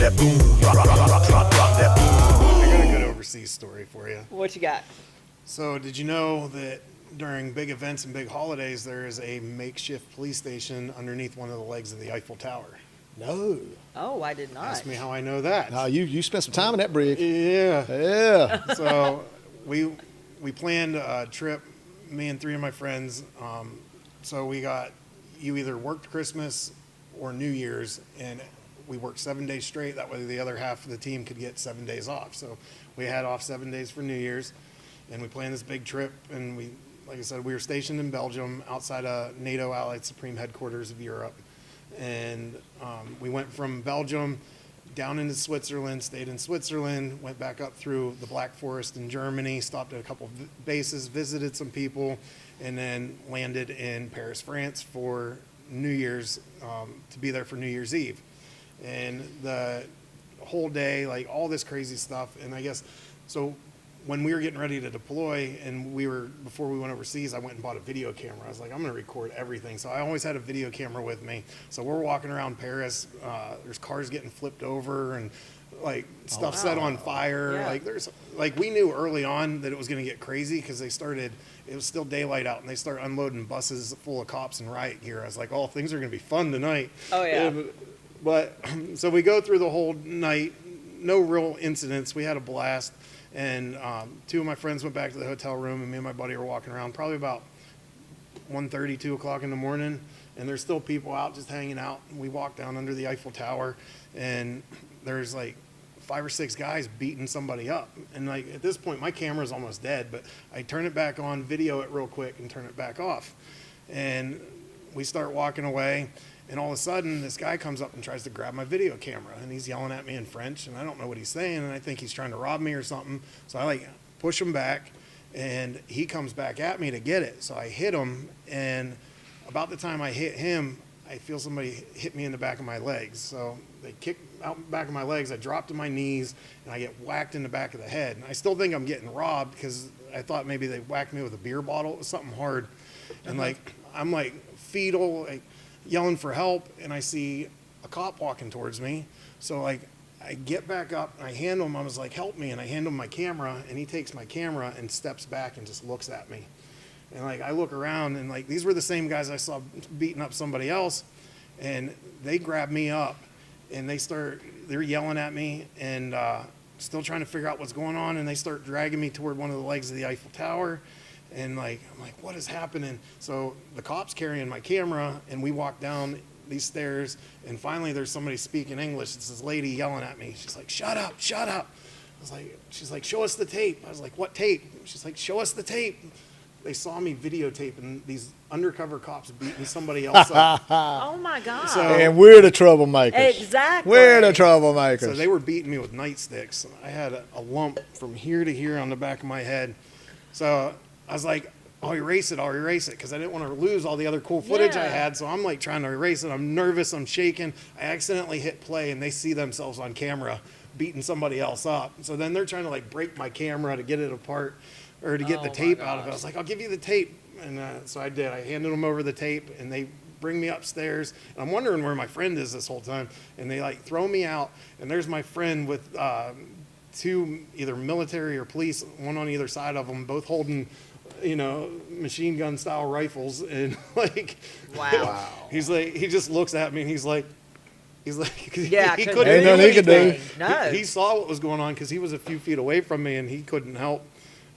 that boom, drop that boom. I got a good overseas story for you. What you got? So did you know that during big events and big holidays, there is a makeshift police station underneath one of the legs of the Eiffel Tower? No. Oh, I did not. Ask me how I know that. No, you spent some time in that brig. Yeah. Yeah. So we planned a trip, me and 3 of my friends. So you either worked Christmas or New Year's, and we worked 7 days straight. That way the other half of the team could get 7 days off. So we had off 7 days for New Year's, and we planned this big trip. And like I said, we were stationed in Belgium outside of NATO Allied Supreme Headquarters of Europe. And we went from Belgium down into Switzerland, stayed in Switzerland, went back up through the Black Forest in Germany, stopped at a couple of bases, visited some people, and then landed in Paris, France for New Year's, to be there for New Year's Eve. And the whole day, like all this crazy stuff. And I guess, so when we were getting ready to deploy and before we went overseas, I went and bought a video camera. I was like, I'm going to record everything. So I always had a video camera with me. So we're walking around Paris. There's cars getting flipped over and like stuff set on fire. Yeah. We knew early on that it was going to get crazy because it was still daylight out and they started unloading buses full of cops and riot gear. I was like, oh, things are going to be fun tonight. Oh, yeah. But so we go through the whole night, no real incidents. We had a blast. And 2 of my friends went back to the hotel room, and me and my buddy were walking around probably about 1:30, 2 o'clock in the morning, and there's still people out just hanging out. And we walked down under the Eiffel Tower, and there's like 5 or 6 guys beating somebody up. And like at this point, my camera's almost dead, but I turn it back on, video it real quick, and turn it back off. And we start walking away. And all of a sudden, this guy comes up and tries to grab my video camera, and he's yelling at me in French, and I don't know what he's saying, and I think he's trying to rob me or something. So I push him back, and he comes back at me to get it. So I hit him, and about the time I hit him, I feel somebody hit me in the back of my legs. So they kicked out the back of my legs. I dropped to my knees, and I get whacked in the back of the head. And I still think I'm getting robbed because I thought maybe they whacked me with a beer bottle. It was something hard, and I'm like fetal, yelling for help, and I see a cop walking towards me. So I get back up and I hand him, I was like, help me, and I hand him my camera, and he takes my camera and steps back and just looks at me. And I look around, and these were the same guys I saw beating up somebody else, and they grab me up, and they're yelling at me, and still trying to figure out what's going on, and they start dragging me toward one of the legs of the Eiffel Tower. And I'm like, what is happening? So the cop's carrying my camera, and we walk down these stairs, and finally there's somebody speaking English. It's this lady yelling at me. She's like, shut up, shut up. She's like, show us the tape. I was like, what tape? She's like, show us the tape. They saw me videotaping these undercover cops beating somebody else up. Oh my God. And we're the troublemakers. Exactly. We're the troublemakers. So they were beating me with nightsticks. I had a lump from here to here on the back of my head. So I was like, I'll erase it, because I didn't want to lose all the other cool footage I had. So I'm trying to erase it. I'm nervous, I'm shaking. I accidentally hit play, and they see themselves on camera beating somebody else up. So then they're trying to break my camera to get it apart, or to get the tape out of it. I was like, I'll give you the tape. And so I did. I handed them over the tape, and they bring me upstairs. And I'm wondering where my friend is this whole time. And they throw me out, and there's my friend with 2 either military or police, one on either side of them, both holding machine gun style rifles, and wow. He's he just looks at me, and he's like, yeah, he couldn't couldn't do do anything. anything. No. He saw what was going on because he was a few feet away from me, and he couldn't help.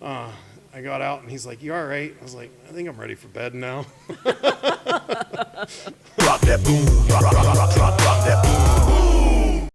I got out, and he's like, you all right? I was like, I think I'm ready for bed now. Drop that boom, drop